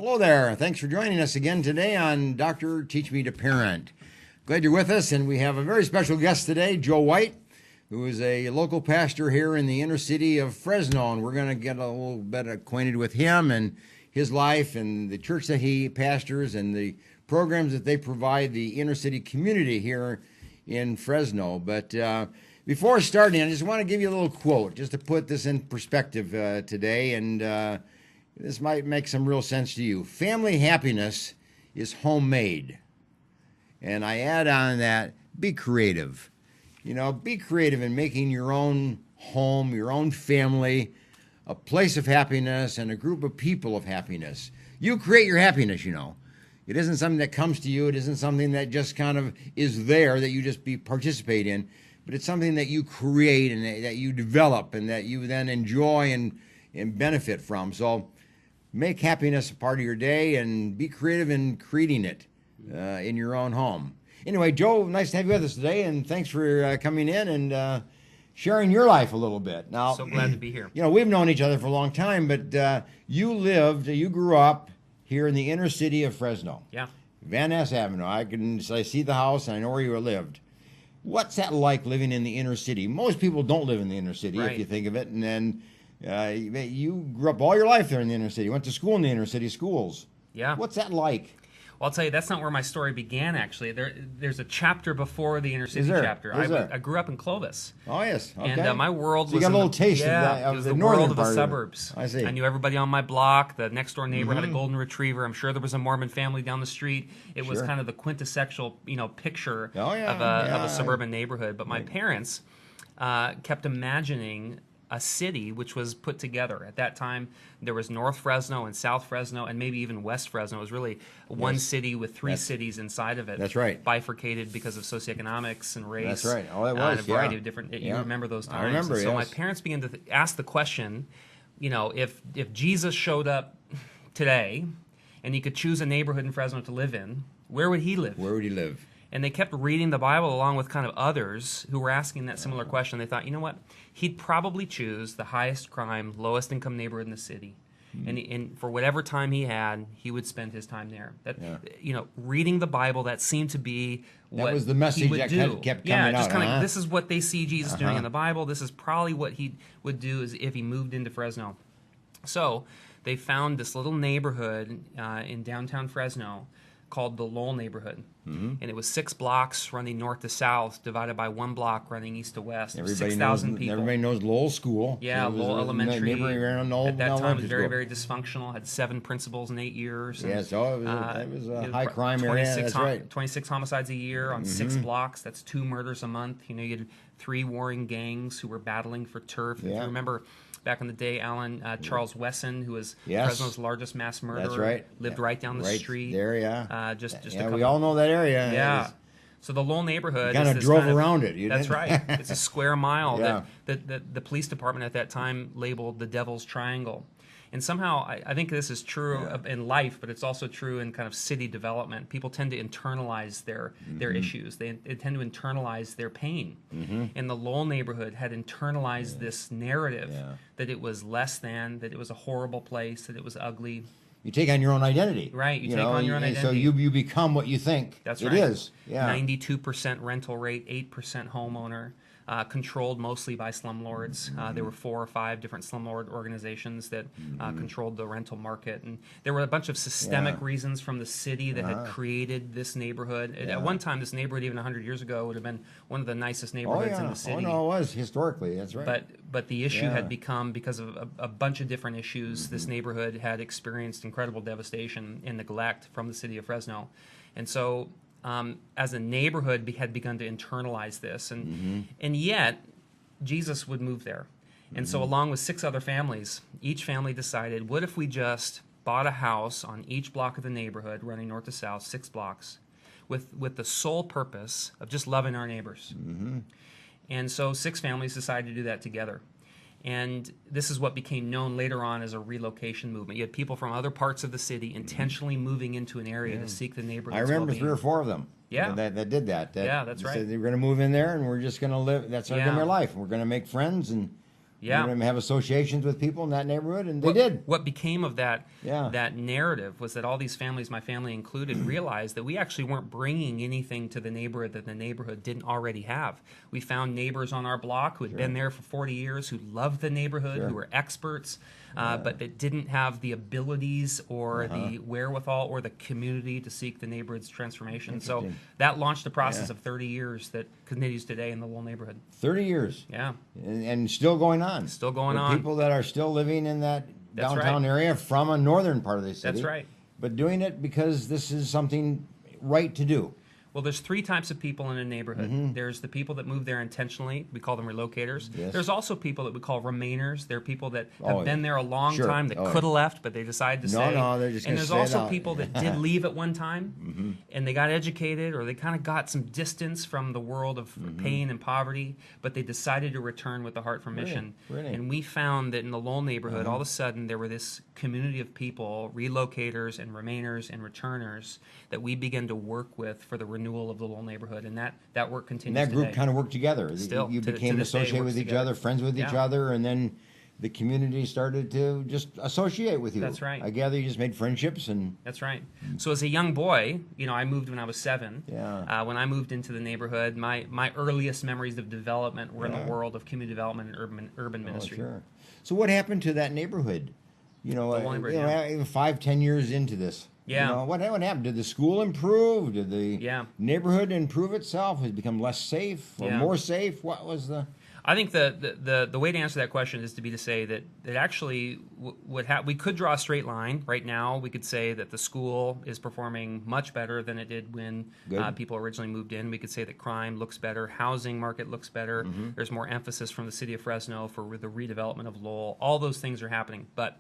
Hello there. Thanks for joining us again today on Dr. Teach Me to Parent. Glad you're with us, and we have a very special guest today, Joe White, who is a local pastor here in the inner city of Fresno, and we're going to get a little bit acquainted with him and his life and the church that he pastors and the programs that they provide the inner city community here in Fresno. But before starting, I just want to give you a little quote just to put this in perspective today, and this might make some real sense to you. Family happiness is homemade. And I add on that, be creative. You know, be creative in making your own home, your own family, a place of happiness and a group of people of happiness. You create your happiness, you know. It isn't something that comes to you. It isn't something that just kind of is there that you just participate in. But it's something that you create and that you develop and that you then enjoy and benefit from. So make happiness a part of your day and be creative in creating it in your own home. Anyway, Joe, nice to have you with us today, and thanks for coming in and sharing your life a little bit. Now, so glad to be here. You know, we've known each other for a long time, but you grew up here in the inner city of Fresno. Yeah. Van Ness Avenue. I see the house, and I know where you lived. What's that like living in the inner city? Most people don't live in the inner city, Right. if you think of it, and then you grew up all your life there in the inner city. You went to school in the inner city schools. Yeah. What's that like? Well, I'll tell you, that's not where my story began, actually. There's a chapter before the inner city Is there? chapter. Is there? I grew up in Clovis. Oh, yes. Okay. And my world So you was got a in little taste of it was the the northern world of the part of it. suburbs. I see. I knew everybody on my block. The next door neighbor had a Mhm. golden retriever. I'm sure there was a Mormon family down the street. It was Sure. kind of the quintessential, picture Oh, yeah, of yeah. a suburban neighborhood. But my Right. parents kept imagining a city which was put together. At that time, there was North Fresno and South Fresno and maybe even West Fresno. It was really one Yes. city with three cities inside of it. That's right. Bifurcated because of socioeconomics and race. That's right. Oh, that And was, a variety yeah. of different. You Yeah. remember those times. I remember, And so my yes. parents began to ask the question, if Jesus showed up today and he could choose a neighborhood in Fresno to live in, where would he live? Where would he live? And they kept reading the Bible along with kind of others who were asking that similar question. They thought, you know what? He'd probably choose the highest crime, lowest income neighborhood in the city. And for whatever time he had, he would spend his time there. Reading the Bible, that seemed to be what was the he message would that do. kept Yeah, coming just out, kind of huh? this is what they see Jesus doing Uh-huh. in the Bible. This is probably what he would do is if he moved into Fresno. So they found this little neighborhood in downtown Fresno called the Lowell neighborhood. Mm-hmm. And it was 6 blocks running north to south, divided by 1 block running east to west. Everybody 6,000 people. Everybody knows Lowell School. Yeah, So it was Lowell a Elementary. neighboring area in Lowell At that time, it was Elementary very, School. very dysfunctional. Had 7 principals in 8 years. And, Yes, it was a high crime area. 26 That's right. 26 homicides a year on 6 blocks. That's 2 murders a month. You had 3 warring gangs who were battling for turf. If Yeah. you remember back in the day, Alan, Charles Wesson, who was Yes. Fresno's largest mass murderer, That's right. lived Yeah. right down the Right street. there, yeah. Just a Yeah, couple. we all know that area. Yeah. So the Lowell neighborhood Kind is of this drove around it. You That's did? right. It's a square mile Yeah. that the police department at that time labeled the Devil's Triangle. And somehow, I think this is true in life, but it's also true in kind of city development. People tend to internalize their issues. They tend to internalize their pain. And the Lowell neighborhood had internalized this narrative that it was less than, that it was a horrible place, that it was ugly. You take on your own identity. Right, you take on your own and So identity. you become what you think That's it right. is. Yeah. 92% rental rate, 8% homeowner, controlled mostly by slumlords. There were 4 or 5 different slumlord organizations that controlled the rental market. And there were a bunch of systemic reasons from the city that had created this neighborhood. At one time, this neighborhood, even 100 years ago, would have been one of the nicest Oh, neighborhoods yeah. in the city. Oh, no, it was historically. That's right. But the issue Yeah. had become, because of a bunch of different issues, this neighborhood had experienced incredible devastation and neglect from the city of Fresno. And so as a neighborhood had begun to internalize this. And yet, Jesus would move there. And so along with 6 other families, each family decided, what if we just bought a house on each block of the neighborhood, running north to south, 6 blocks, with the sole purpose of just loving our neighbors. And so 6 families decided to do that together. And this is what became known later on as a relocation movement. You had people from other parts of the city intentionally moving into an area to seek the neighborhood's I remember well-being. 3 or 4 of them. Yeah. That did that. Yeah, that's right. Said they were going to move in there, and we're just going to live. That's going to be Yeah. our life. We're going to make friends, and Yeah. You know, have associations with people in that neighborhood, and they did. What became of that Yeah. that narrative was that all these families, my family included, realized that we actually weren't bringing anything to the neighborhood that the neighborhood didn't already have. We found neighbors on our block who had been there for 40 years, who loved the neighborhood, Sure. who were experts, but that didn't have the abilities or the wherewithal or the community to seek the neighborhood's transformation. So Interesting. that launched a process Yeah. of 30 years that continues today in the Lowell neighborhood. 30 years. Yeah. And still going on. Still going With on. people that are still living in that That's downtown right. area from a northern part of the city. That's right. But doing it because this is something right to do. Well, there's three types of people in a neighborhood. There's the people that move there intentionally. We call them relocators. Yes. There's also people that we call remainers. They're people that have Oh, been yeah. there a long Sure. time that Oh, yeah. could have left, but they decided to No, stay. no, they're just and gonna there's stay it also out. people that did leave at one time, and they got educated, or they kind of got some distance from the world of pain and poverty, but they decided to return with a heart for mission. Really? And we found that in the Lowell neighborhood, all of a sudden, there were this community of people, relocators and remainers and returners, that we began to work with for the renewal of the Lowell neighborhood, and that work And continues that group today. kind of worked together. Still, You to became this day, associated works with each together. other, friends with each Yeah. other, and then the community started to just associate with you. That's right. I gather you just made friendships and That's right. So as a young boy, I moved when I was 7. Yeah. When I moved into the neighborhood, my earliest memories of development were in Yeah. the world of community development and urban ministry. sure. So what happened to that neighborhood? Lowell neighborhood, even 5-10 years into this. Yeah. What happened? Did the school improve? Did the Yeah. neighborhood improve itself? Has it become less safe or Yeah. more safe? What was the? I think the way to answer that question is to say that actually we could draw a straight line right now. We could say that the school is performing much better than it did when Good. people originally moved in. We could say that crime looks better, housing market looks better. Mm-hmm. There's more emphasis from the city of Fresno for the redevelopment of Lowell. All those things are happening, but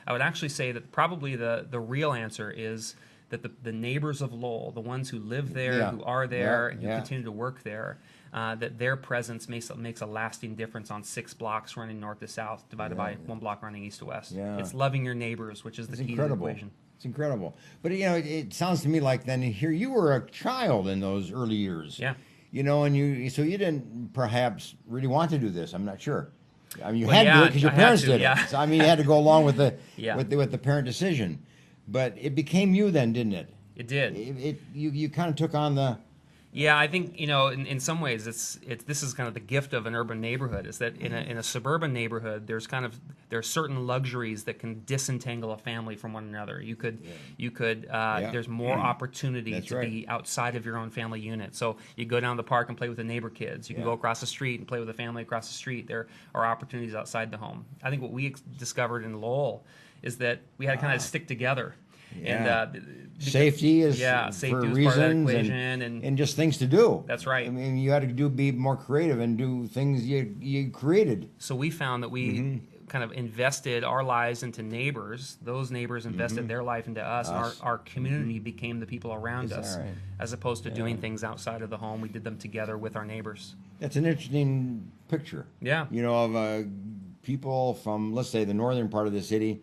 I would actually say that probably the real answer is that the neighbors of Lowell, the ones who live there, Yeah. who are there, Yeah, and who yeah. continue to work there, that their presence makes a lasting difference on 6 blocks running north to south, divided by 1 block running east to west. Yeah. It's loving your neighbors, which is It's the key incredible. to the equation. It's incredible. But it sounds to me like then here you were a child in those early years. Yeah. And you didn't perhaps really want to do this. I'm not sure. I mean, you Well, had to do yeah, it because your I had parents to, did yeah. it. So, I mean, you had to go along with the Yeah. with the parent decision. But it became you then, didn't it? It did. You kind of took on the. Yeah, I think in some ways this is kind of the gift of an urban neighborhood, is that in a suburban neighborhood there are certain luxuries that can disentangle a family from one another. You could there's more opportunity That's to right. be outside of your own family unit. So you go down to the park and play with the neighbor kids. You can Yeah. go across the street and play with a family across the street. There are opportunities outside the home. I think what we discovered in Lowell is that we had to kind of stick together. Yeah. And Safety is safety for was reasons part of that equation, and just things to do. That's right. I mean, you had to be more creative and do things you created. so we found that we Mm-hmm. kind of invested our lives into neighbors. Those neighbors invested their life into us. And Us. our community became the people around Is that us, right? as opposed to doing things outside of the home. We did them together with our neighbors. That's an interesting picture. Yeah. Of people from, let's say, the northern part of the city,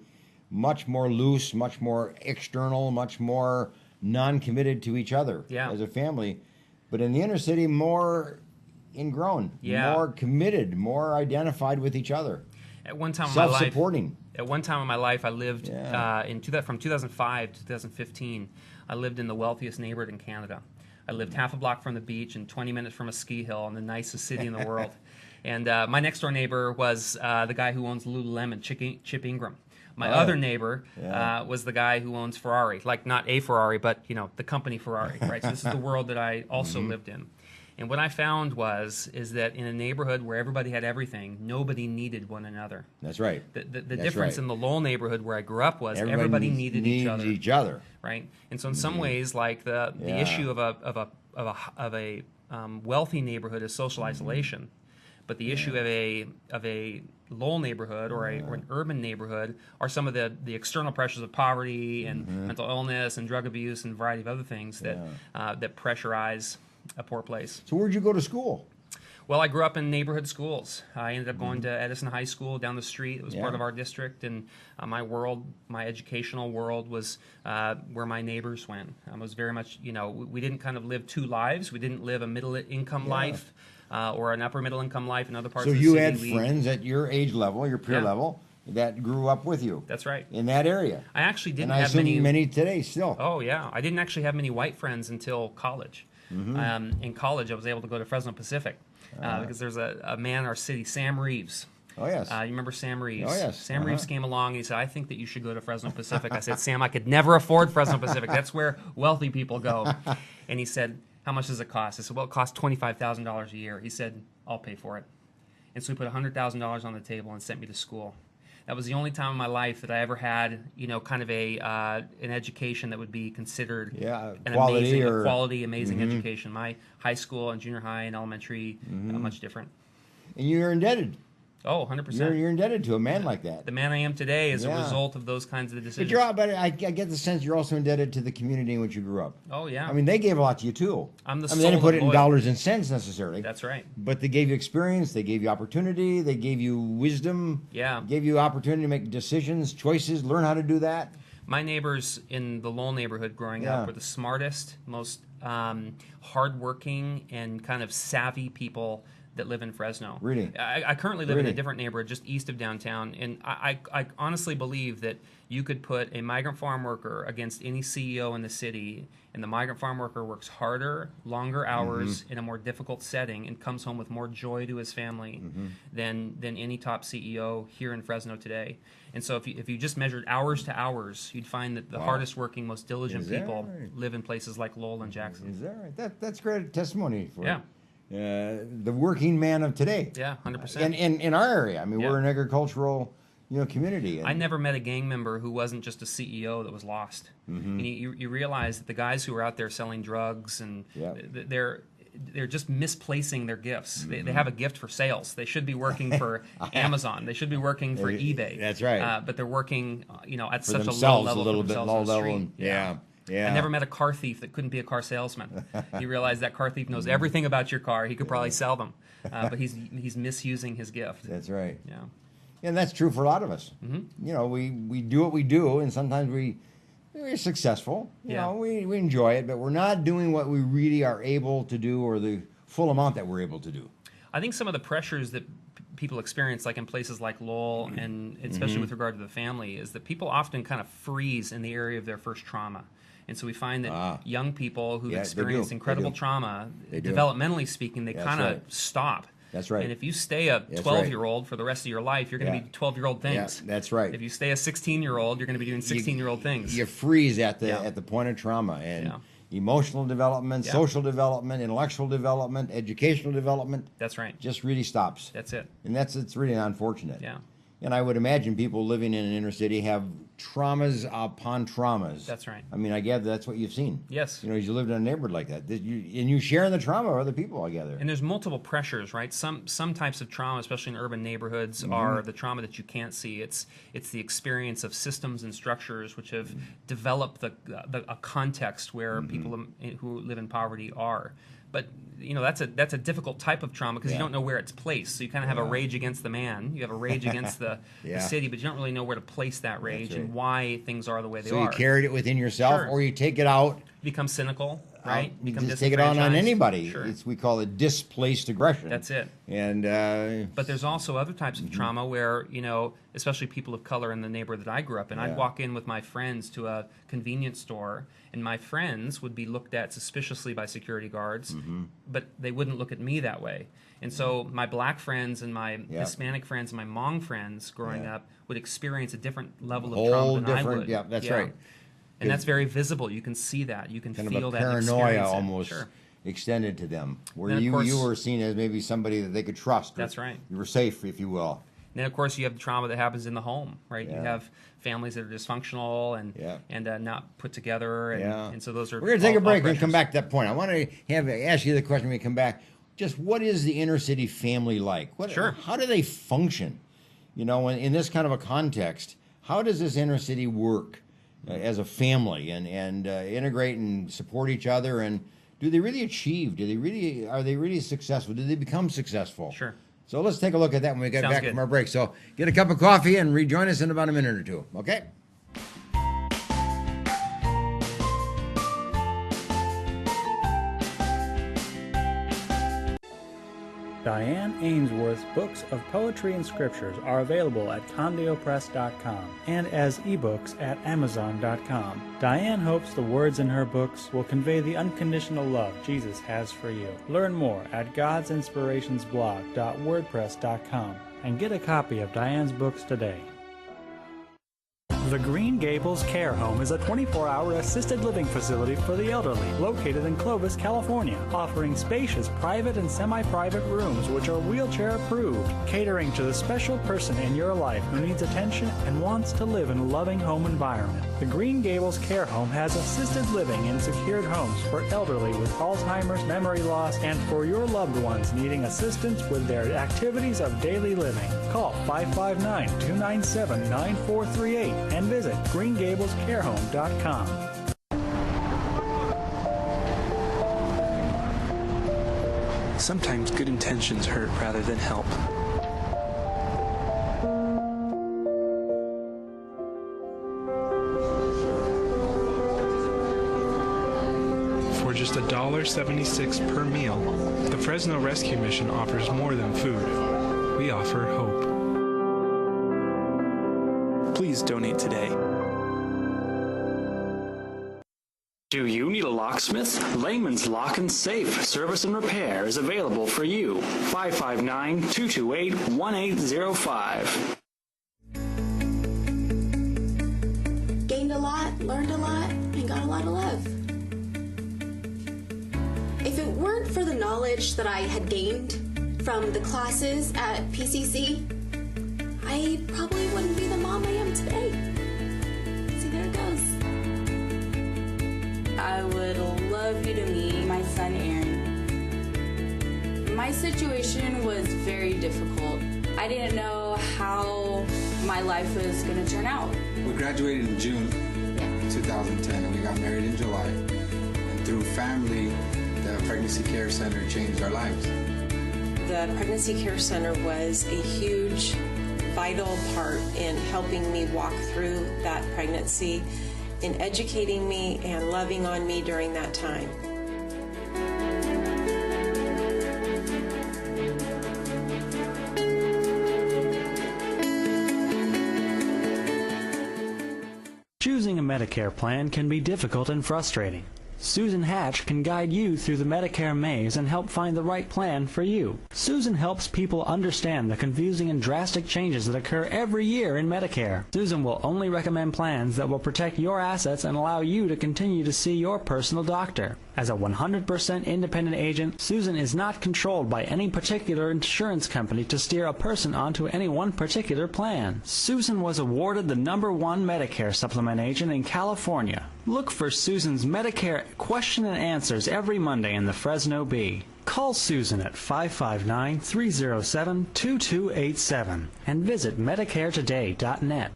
much more loose, much more external, much more non-committed to each other Yeah. as a family. But in the inner city, more ingrown, Yeah. more committed, more identified with each other, At one time in my life, self-supporting. At one time in my life, I lived Yeah. from 2005 to 2015. I lived in the wealthiest neighborhood in Canada. I lived half a block from the beach and 20 minutes from a ski hill in the nicest city in the world. And my next door neighbor was the guy who owns Lululemon, Chip Ingram. My other neighbor Yeah. was the guy who owns Ferrari, like not a Ferrari, but the company Ferrari, right? So this is the world that I also lived in. And what I found is that in a neighborhood where everybody had everything, nobody needed one another. That's right. The That's difference right. in the Lowell neighborhood where I grew up was everybody needed each other, each other. right? And so in some ways, like the Yeah. issue of a wealthy neighborhood is social isolation, but the issue of a Lowell neighborhood or an urban neighborhood are some of the external pressures of poverty and mental illness and drug abuse and a variety of other things that pressurize a poor place. So where'd you go to school? Well, I grew up in neighborhood schools. I ended up going to Edison High School down the street. It was part Yeah. of our district, and my educational world was where my neighbors went. I was very much, we didn't kind of live two lives. We didn't live a middle income life. or an upper middle income life in other parts So of the you city. had friends at your age level, your peer Yeah. level, that grew up with you. That's right. In that area. I actually didn't And I have assume many today still. Oh yeah, I didn't actually have many white friends until college. In college, I was able to go to Fresno Pacific because there's a man in our city, Sam Reeves. Oh, yes. You remember Sam Reeves? Oh, yes. Sam Reeves came along and he said, "I think that you should go to Fresno Pacific." I said, "Sam, I could never afford Fresno Pacific. That's where wealthy people go." And he said, "How much does it cost?" I said, "Well, it costs $25,000 a year." He said, "I'll pay for it." And so he put $100,000 on the table and sent me to school. That was the only time in my life that I ever had, kind of an education that would be considered an quality amazing education. My high school and junior high and elementary, much different. And you're indebted. Oh, 100%. You're indebted to a man like that. The man I am today is a Yeah. result of those kinds of decisions. But I get the sense you're also indebted to the community in which you grew up. Oh, yeah. I mean, they gave a lot to you too. I'm the They didn't soul put of it in loyal. dollars and cents necessarily. That's right. But they gave you experience, they gave you opportunity, they gave you wisdom, Yeah. gave you opportunity to make decisions, choices, learn how to do that. My neighbors in the Lowell neighborhood growing Yeah. up were the smartest, most hardworking, and kind of savvy people that live in Fresno. Really? I currently live in Really? a different neighborhood just east of downtown, and I honestly believe that you could put a migrant farm worker against any CEO in the city, and the migrant farm worker works harder, longer hours in a more difficult setting, and comes home with more joy to his family than any top CEO here in Fresno today. And so if you just measured hours to hours, you'd find that the hardest working, most diligent Is that people right? live in places like Lowell and Jackson. Is that right? That's great testimony for Yeah. the working man of today. Yeah, 100%. And in our area, I mean, Yeah. we're an agricultural, community. And I never met a gang member who wasn't just a CEO that was lost. And you realize that the guys who are out there selling drugs and Yeah. they're just misplacing their gifts. They have a gift for sales. They should be working for Amazon. They should be working for eBay. That's right. But they're working, at for such a low themselves, level, a little for bit themselves low on the level. street. And, yeah. I never met a car thief that couldn't be a car salesman. You realize that car thief knows everything about your car. He could probably sell them, but he's misusing his gift. That's right. Yeah. And that's true for a lot of us. We do what we do, and sometimes we're successful. Yeah. We enjoy it, but we're not doing what we really are able to do, or the full amount that we're able to do. I think some of the pressures that people experience, like in places like Lowell, and especially with regard to the family, is that people often kind of freeze in the area of their first trauma. And so we find that young people who've Yeah, they experienced do. incredible They do. trauma, They do. developmentally speaking, they That's kind of right. stop. That's right. And if you stay a That's 12-year-old for the rest of your life, you're going to Yeah. be 12-year-old things. Yeah, that's right. If you stay a 16-year-old, you're going to be doing 16-year-old things. You freeze at the Yeah. at the point of trauma, and Yeah. emotional development, Yeah. social development, intellectual development, educational development That's right. just really stops. That's it. And it's really unfortunate. Yeah. And I would imagine people living in an inner city have traumas upon traumas. That's right. I mean, I gather that's what you've seen. Yes. You lived in a neighborhood like that. And you share in the trauma of other people, I gather. And there's multiple pressures, right? Some types of trauma, especially in urban neighborhoods, are the trauma that you can't see. It's the experience of systems and structures which have developed a context where people who live in poverty are. But that's a difficult type of trauma because you Yeah. don't know where it's placed. So you kind of have a rage against the man, you have a rage against the Yeah. city, but you don't really know where to place that rage right. and why things are the way they So are. you carried it within yourself, Sure. or you take it out. Become cynical, right? You Become just take it on disenfranchised. anybody. Sure. We call it displaced aggression. That's it. And But there's also other types of trauma where, especially people of color in the neighborhood that I grew up in, Yeah. I'd walk in with my friends to a convenience store, and my friends would be looked at suspiciously by security guards, but they wouldn't look at me that way. And so my black friends and my Yeah. Hispanic friends and my Hmong friends growing Yeah. up would experience a different level of Whole trauma than I different- would. yeah, that's right. And that's very visible. You can see that. You can kind feel of a that. and paranoia experience it. almost Sure. extended to them, where Then, of you course- were seen as maybe somebody that they could trust. or That's right. You were safe, if you will. And then, of course, you have the trauma that happens in the home, right? Yeah. You have families that are dysfunctional Yeah. and not put together, and so those are. We're going to take a all break and come pressures. back to that point. I want to ask you the question when we come back. Just what is the inner city family like? Sure. How do they function? In this kind of a context, how does this inner city work as a family and integrate and support each other? And do they really achieve? Are they really successful? Do they become successful? Sure. So let's take a look at that when we get Sounds back good. from our break. So get a cup of coffee and rejoin us in about a minute or two. Okay? Diane Ainsworth's books of poetry and scriptures are available at CondioPress.com and as ebooks at Amazon.com. Diane hopes the words in her books will convey the unconditional love Jesus has for you. Learn more at godsinspirationsblog.wordpress.com and get a copy of Diane's books today. The Green Gables Care Home is a 24-hour assisted living facility for the elderly located in Clovis, California, offering spacious private and semi-private rooms which are wheelchair approved, catering to the special person in your life who needs attention and wants to live in a loving home environment. The Green Gables Care Home has assisted living in secured homes for elderly with Alzheimer's, memory loss, and for your loved ones needing assistance with their activities of daily living. Call 559-297-9438 and visit greengablescarehome.com. Sometimes good intentions hurt rather than help. For just $1.76 per meal, the Fresno Rescue Mission offers more than food. We offer hope. Please donate today. Do you need a locksmith? Layman's Lock and Safe Service and Repair is available for you. 559-228-1805. Gained a lot, learned a lot, and got a lot of love. If it weren't for the knowledge that I had gained from the classes at PCC, I probably wouldn't be the mom I am today. See, there it goes. I would love you to meet my son, Aaron. My situation was very difficult. I didn't know how my life was going to turn out. We graduated in June 2010 and we got married in July. And through family, the Pregnancy Care Center changed our lives. The Pregnancy Care Center was a huge, vital part in helping me walk through that pregnancy, in educating me and loving on me during that time. Choosing a Medicare plan can be difficult and frustrating. Susan Hatch can guide you through the Medicare maze and help find the right plan for you. Susan helps people understand the confusing and drastic changes that occur every year in Medicare. Susan will only recommend plans that will protect your assets and allow you to continue to see your personal doctor. As a 100% independent agent, Susan is not controlled by any particular insurance company to steer a person onto any one particular plan. Susan was awarded the #1 Medicare supplement agent in California. Look for Susan's Medicare question and answers every Monday in the Fresno Bee. Call Susan at 559-307-2287 and visit MedicareToday.net.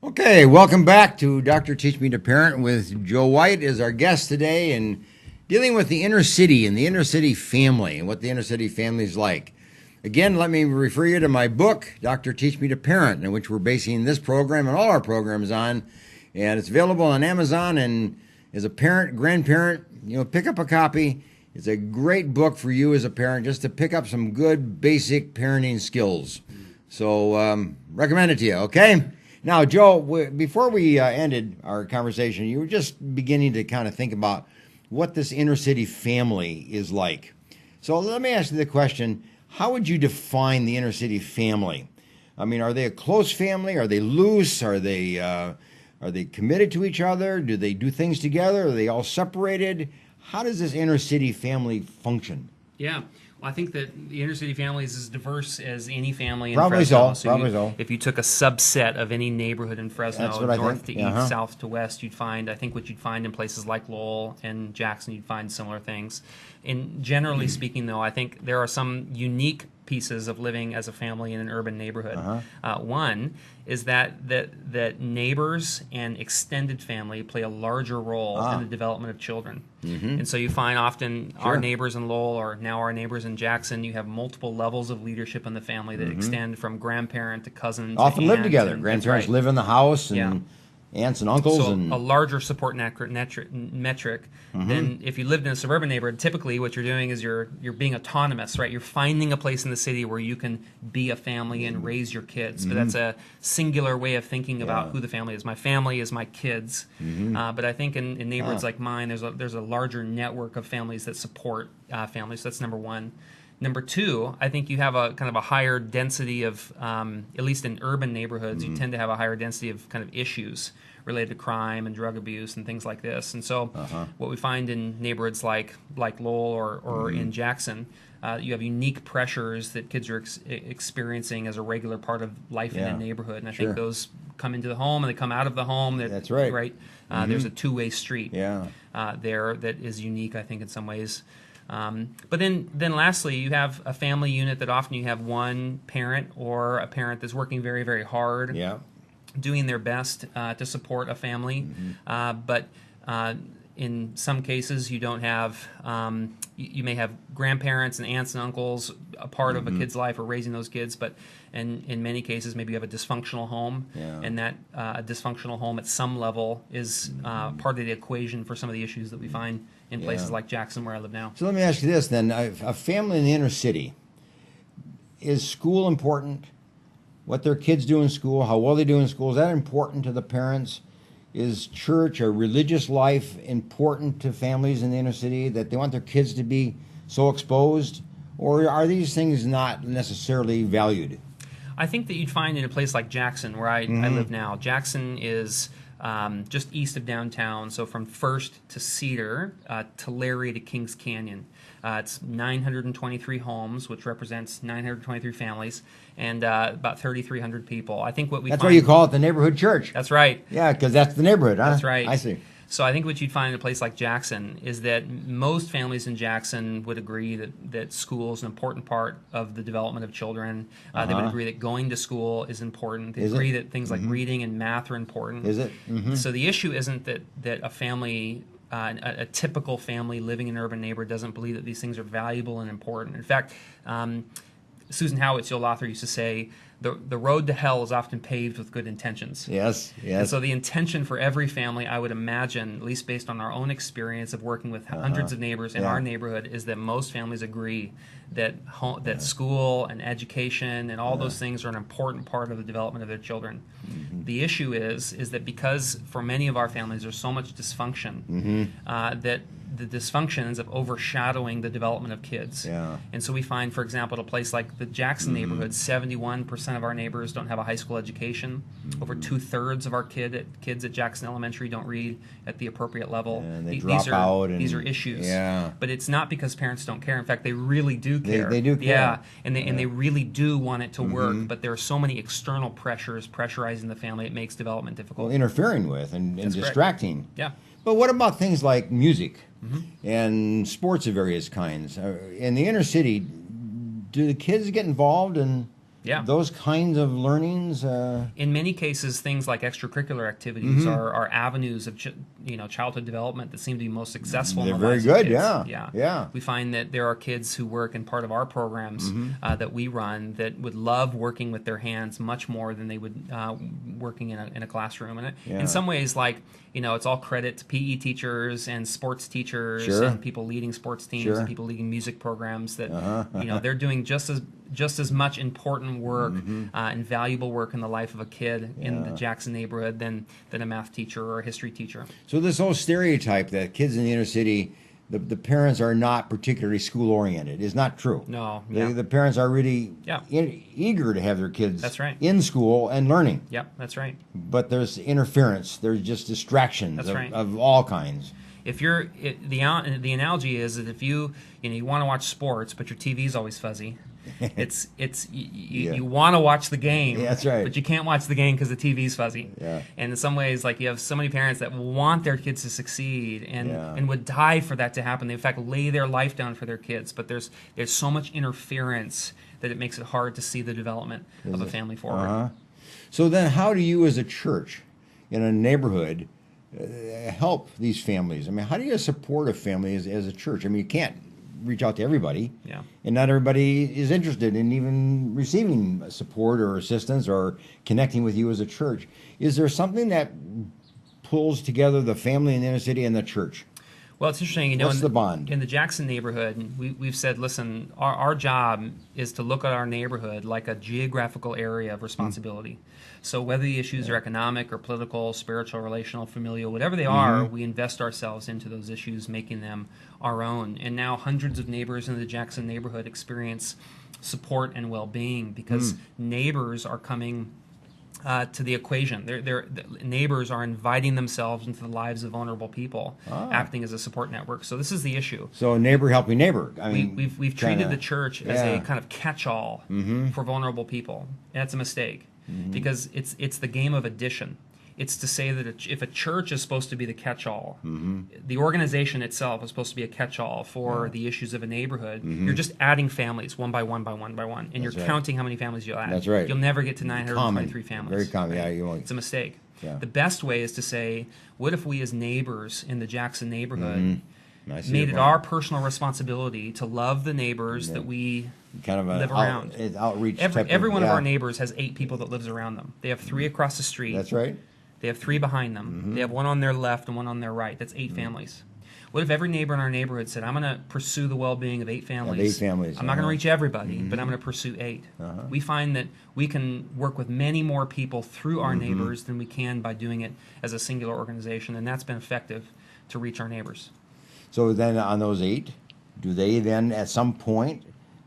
Okay, welcome back to Dr. Teach Me to Parent with Joe White as our guest today, and dealing with the inner city and the inner city family and what the inner city family is like. Again, let me refer you to my book, Dr. Teach Me to Parent, in which we're basing this program and all our programs on, and it's available on Amazon. And as a parent, grandparent, pick up a copy. It's a great book for you as a parent, just to pick up some good basic parenting skills. So recommend it to you, okay? Now, Joe, before we ended our conversation, you were just beginning to kind of think about what this inner city family is like. So let me ask you the question, how would you define the inner city family? I mean, are they a close family? Are they loose? Are they committed to each other? Do they do things together? Are they all separated? How does this inner city family function? Yeah. Well, I think that the inner city family is as diverse as any family in Probably Fresno. so. Probably so. If you took a subset of any neighborhood in Fresno, That's what I north think. to Uh-huh. east, south to west, you'd find, I think what you'd find in places like Lowell and Jackson, you'd find similar things. And generally speaking, though, I think there are some unique pieces of living as a family in an urban neighborhood. One is that neighbors and extended family play a larger role in the development of children. And so you find often our neighbors in Lowell, or now our neighbors in Jackson, you have multiple levels of leadership in the family that extend from grandparent to cousin to Often live aunt, together. and- Grandparents that's right. live in the house, and aunts and uncles. So and a larger support metric than if you lived in a suburban neighborhood. Typically, what you're doing is you're being autonomous, right? You're finding a place in the city where you can be a family and raise your kids. But that's a singular way of thinking about who the family is. My family is my kids. But I think in neighborhoods like mine, there's a larger network of families that support families. So that's number one. Number two, I think you have a kind of a higher density of, at least in urban neighborhoods, you tend to have a higher density of kind of issues related to crime and drug abuse and things like this. And so what we find in neighborhoods like Lowell or in Jackson, you have unique pressures that kids are experiencing as a regular part of life in a neighborhood. And I think those come into the home and they come out of the home. That's right. Right? There's a two-way street there that is unique, I think, in some ways. But then lastly, you have a family unit that often you have one parent or a parent that's working very, very hard, doing their best to support a family. But in some cases, you don't have, you may have grandparents and aunts and uncles a part of a kid's life or raising those kids, but in many cases, maybe you have a dysfunctional home, and that a dysfunctional home at some level is part of the equation for some of the issues that we find in places like Jackson, where I live now. So let me ask you this then. A family in the inner city, is school important? What their kids do in school, how well they do in school, is that important to the parents? Is church or religious life important to families in the inner city, that they want their kids to be so exposed? Or are these things not necessarily valued? I think that you'd find in a place like Jackson, where I live now. Jackson is just east of downtown, so from First to Cedar, Tulare to Kings Canyon. It's 923 homes, which represents 923 families, and about 3,300 people. I think what we That's find, why you call it the neighborhood church. That's right. Yeah, because that's the neighborhood, huh? That's right. I see. So I think what you'd find in a place like Jackson is that most families in Jackson would agree that school is an important part of the development of children. They would agree that going to school is important. They agree that things like reading and math are important. Is it? So the issue isn't that a family, a typical family living in an urban neighborhood doesn't believe that these things are valuable and important. In fact, Susan Howitt, the old author, used to say, the road to hell is often paved with good intentions. Yes, And so the intention for every family, I would imagine, at least based on our own experience of working with hundreds of neighbors in our neighborhood, is that most families agree that that school and education and all those things are an important part of the development of their children. The issue is that because for many of our families there's so much dysfunction, that the dysfunction ends up overshadowing the development of kids. And so we find, for example, at a place like the Jackson neighborhood, 71% of our neighbors don't have a high school education. Over 2/3 of our kids at Jackson Elementary don't read at the appropriate level. And they drop out. These are issues. Yeah. But it's not because parents don't care. In fact, they really do care. They do care. Yeah, and they really do want it to work. But there are so many external pressures pressurizing the family. It makes development difficult. Well, interfering with and That's correct. distracting. Yeah. But what about things like music and sports of various kinds? In the inner city, do the kids get involved in those kinds of learnings? In many cases, things like extracurricular activities are avenues of childhood development that seem to be most successful. They're in the very lives of good, kids. yeah. We find that there are kids who work in part of our programs that we run that would love working with their hands much more than they would working in a classroom. And in some ways, it's all credit to PE teachers and sports teachers and people leading sports teams and people leading music programs that they're doing just as much important work and valuable work in the life of a kid in the Jackson neighborhood than a math teacher or a history teacher. So this whole stereotype that kids in the inner city, the parents are not particularly school oriented, is not true. No. The parents are really eager to have their kids in school and learning. Yep, that's right. But there's interference. There's just distractions of all kinds. If the analogy is that if you want to watch sports, but your TV's always fuzzy, you want to watch the game, that's right, but you can't watch the game because the TV's fuzzy. Yeah. And in some ways, like, you have so many parents that want their kids to succeed and would die for that to happen. They in fact lay their life down for their kids, but there's so much interference that it makes it hard to see the development of a family forward. So then, how do you as a church in a neighborhood help these families? I mean, how do you support a family as a church? I mean, you can't reach out to everybody, and not everybody is interested in even receiving support or assistance or connecting with you as a church. Is there something that pulls together the family in the inner city and the church? Well, it's interesting. What's the bond? In the Jackson neighborhood, we've said, listen, our job is to look at our neighborhood like a geographical area of responsibility. So whether the issues are economic or political, spiritual, relational, familial, whatever they are, we invest ourselves into those issues, making them our own. And now hundreds of neighbors in the Jackson neighborhood experience support and well-being because neighbors are coming to the equation. The neighbors are inviting themselves into the lives of vulnerable people, acting as a support network. So this is the issue. So neighbor helping neighbor. I mean, we've treated the church as a kind of catch-all for vulnerable people. And that's a mistake because it's the game of addition. It's to say that if a church is supposed to be the catch-all, the organization itself is supposed to be a catch-all for the issues of a neighborhood. You're just adding families one by one by one by one, and That's you're right. counting how many families you'll add. That's right. You'll never get to 923 Common. families. Very common. Right? Yeah, you won't. It's a mistake. Yeah. The best way is to say, what if we as neighbors in the Jackson neighborhood I see made your it point. our personal responsibility to love the neighbors that we kind of live around. Outreach type Every one of yeah. our neighbors has 8 people that lives around them. They have 3 across the street. That's right. They have 3 behind them. They have 1 on their left and 1 on their right. That's 8 families. What if every neighbor in our neighborhood said, I'm going to pursue the well-being of 8 families. 8 families. I'm not going to reach everybody, but I'm going to pursue 8. We find that we can work with many more people through our neighbors than we can by doing it as a singular organization, and that's been effective to reach our neighbors. So then on those 8, do they then at some point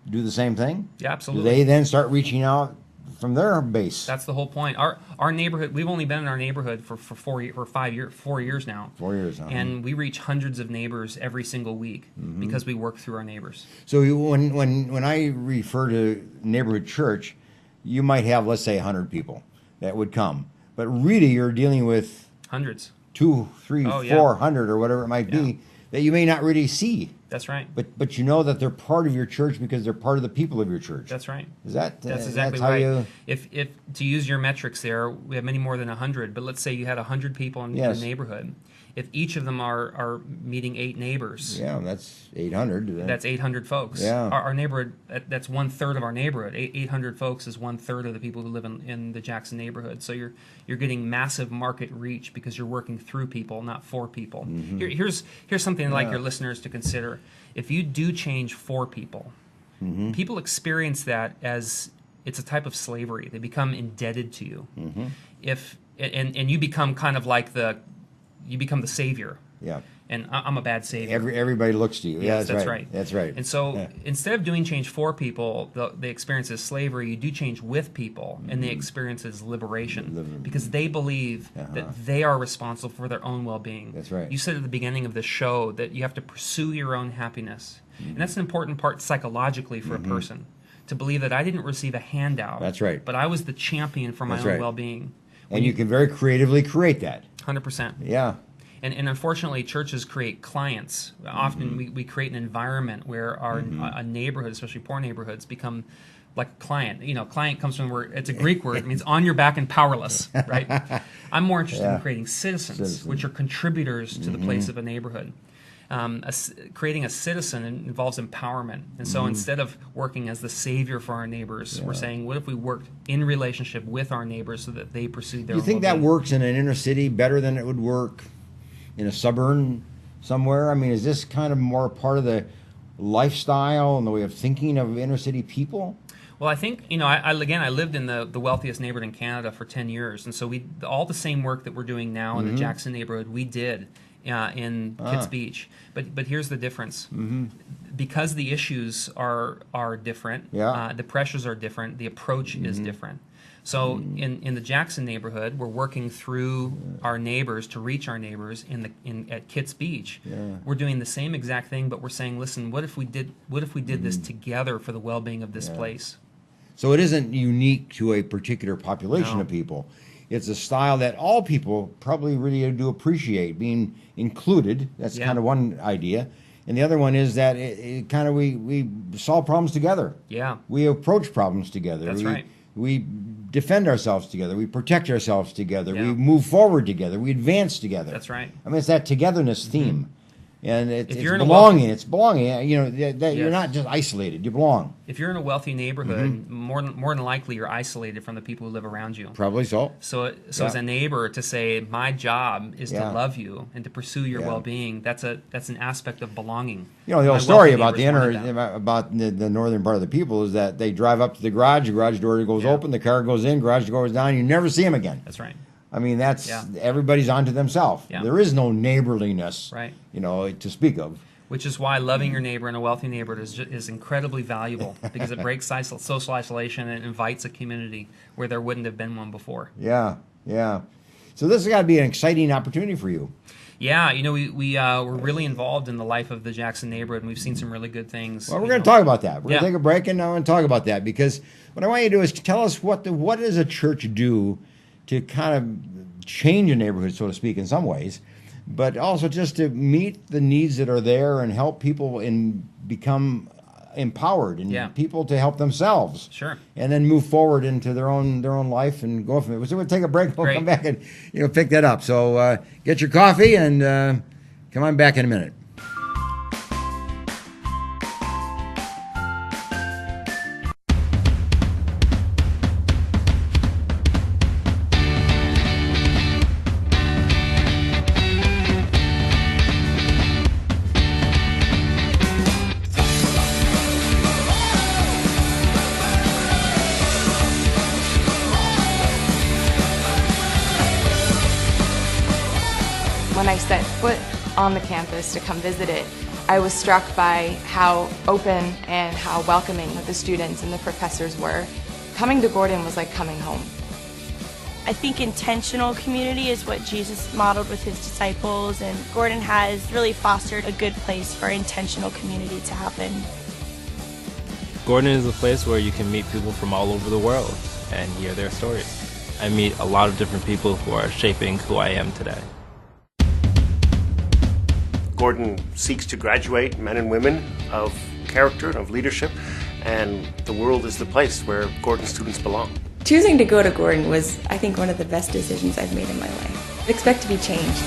do the same thing? Yeah, absolutely. Do they then start reaching out from their base? That's the whole point. Our neighborhood, we've only been in our neighborhood for 4 years now. 4 years. And we reach hundreds of neighbors every single week because we work through our neighbors. So when I refer to neighborhood church, you might have, let's say, 100 people that would come, but really you're dealing with Hundreds. 200, 300, 400 or whatever it might be that you may not really see. That's right. But you know that they're part of your church because they're part of the people of your church. That's right. Is that That's exactly how right. you? If to use your metrics there, we have many more than 100. But let's say you had 100 people in the neighborhood. If each of them are meeting 8 neighbors, Yeah, that's 800. that's 800 folks. Yeah. Our neighborhood, that's 1/3 of our neighborhood. 800 folks is 1/3 of the people who live in the Jackson neighborhood. So you're getting massive market reach because you're working through people, not for people. Here's something I'd like your listeners to consider. If you do change for people, people experience that as it's a type of slavery. They become indebted to you. And you become kind of like you become the savior. Yeah. And I'm a bad savior. Everybody looks to you. Yeah, Yes, that's right. That's right. And so instead of doing change for people, they experience as slavery, you do change with people, and they experience as liberation because they believe that they are responsible for their own well-being. That's right. You said at the beginning of this show that you have to pursue your own happiness. And that's an important part psychologically for a person, to believe that I didn't receive a handout. That's right. But I was the champion for my That's own right. well-being. And you can very creatively create that. 100%. Yeah. And unfortunately, churches create clients. Often we create an environment where a neighborhood, especially poor neighborhoods, become like a client. You know, client comes from the word, it's a Greek word. It means on your back and powerless, right? I'm more interested in creating citizens, which are contributors to the place of a neighborhood. Creating a citizen involves empowerment. And so instead of working as the savior for our neighbors, we're saying, what if we worked in relationship with our neighbors so that they pursued their Do you think that well-being? works in an inner city better than it would work in a suburb somewhere? I mean, is this kind of more part of the lifestyle and the way of thinking of inner city people? Well, I think, I lived in the wealthiest neighborhood in Canada for 10 years. And so all the same work that we're doing now in the Jackson neighborhood, we did in Kitts Beach. But here's the difference. Because the issues are different, the pressures are different, the approach is different. So in the Jackson neighborhood, we're working through our neighbors to reach our neighbors at Kitts Beach. We're doing the same exact thing, but we're saying, listen, what if we did this together for the well-being of this place? So it isn't unique to a particular population of people. It's a style that all people probably really do appreciate being included. That's kind of one idea. And the other one is that it kind of we solve problems together. Yeah. We approach problems together. That's right. We defend ourselves together. We protect ourselves together. Yeah. We move forward together. We advance together. That's right. I mean, it's that togetherness theme. And it's you're in a belonging. It's belonging. You know, that you're Yes. not just isolated. You belong. If you're in a wealthy neighborhood, more than likely you're isolated from the people who live around you. Probably so. So as a neighbor, to say my job is to love you and to pursue your well-being, that's an aspect of belonging. You know, the My old story wealthy about neighbors wanted that. about the northern part of the people is that they drive up to the garage door goes open, the car goes in, garage door goes down, you never see them again. That's right. I mean, that's everybody's onto themselves. Yeah. There is no neighborliness, Right. you know, to speak of. Which is why loving your neighbor in a wealthy neighborhood is incredibly valuable because it breaks social isolation and invites a community where there wouldn't have been one before. Yeah, yeah. So this has got to be an exciting opportunity for you. Yeah, you know, we're really involved in the life of the Jackson neighborhood, and we've seen some really good things. Well, we're going to talk about that. We're going to Yeah. take a break and I want to talk about that because what I want you to do is tell us what does a church do to kind of change a neighborhood, so to speak, in some ways, but also just to meet the needs that are there and help people become empowered and people to help themselves. Sure. And then move forward into their own life and go from it. So we'll take a break. We'll come back and pick that up. So get your coffee and come on back in a minute. When I set foot on the campus to come visit it, I was struck by how open and how welcoming the students and the professors were. Coming to Gordon was like coming home. I think intentional community is what Jesus modeled with his disciples, and Gordon has really fostered a good place for intentional community to happen. Gordon is a place where you can meet people from all over the world and hear their stories. I meet a lot of different people who are shaping who I am today. Gordon seeks to graduate men and women of character and of leadership, and the world is the place where Gordon students belong. Choosing to go to Gordon was, I think, one of the best decisions I've made in my life. Expect to be changed.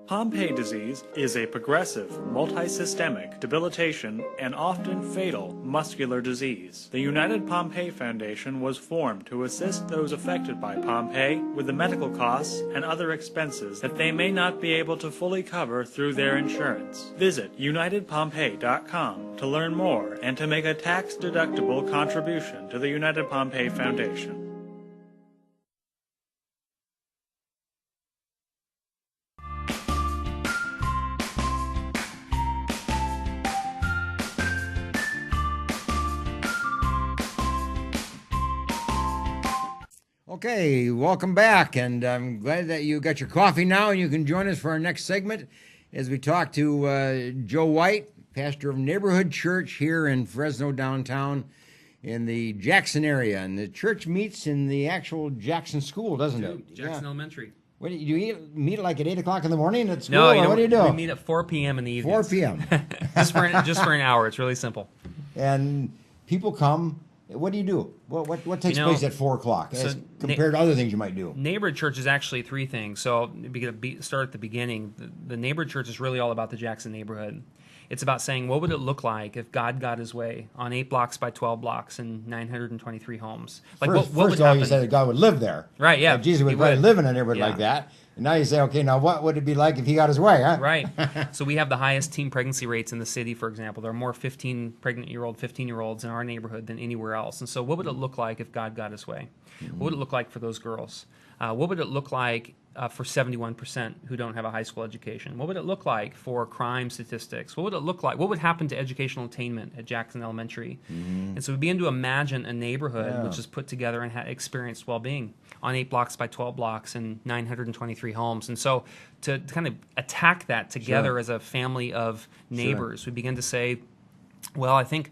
Pompe disease is a progressive, multisystemic, debilitation, and often fatal muscular disease. The United Pompe Foundation was formed to assist those affected by Pompe with the medical costs and other expenses that they may not be able to fully cover through their insurance. Visit UnitedPompe.com to learn more and to make a tax-deductible contribution to the United Pompe Foundation. Okay, welcome back, and I'm glad that you got your coffee now, and you can join us for our next segment as we talk to Joe White, pastor of Neighborhood Church here in Fresno downtown in the Jackson area. And the church meets in the actual Jackson School, doesn't it? Jackson Elementary. What do you meet like at 8 o'clock in the morning at school? No, or what do you do? We meet at 4 p.m. in the evening. 4 p.m. just for an hour. It's really simple. And people come. What do you do? What takes You know, place at 4 o'clock so as compared to other things you might do? Neighborhood church is actually three things. So start at the beginning. The neighborhood church is really all about the Jackson neighborhood. It's about saying, what would it look like if God got his way on 8 blocks by 12 blocks and 923 homes? Like First what would of all, happen? you said that God would live there. Right, yeah. That Jesus would He probably would. live in a neighborhood Yeah. like that. Now you say, okay, now what would it be like if he got his way, huh? Right. So we have the highest teen pregnancy rates in the city, for example. There are more 15-year-olds in our neighborhood than anywhere else. And so what would it look like if God got his way? What would it look like for those girls? What would it look like for 71% who don't have a high school education? What would it look like for crime statistics? What would it look like? What would happen to educational attainment at Jackson Elementary? And so we begin to imagine a neighborhood which is put together and experienced well-being on 8 blocks by 12 blocks and 923 homes. And so to kind of attack that together as a family of neighbors, we begin to say, well, I think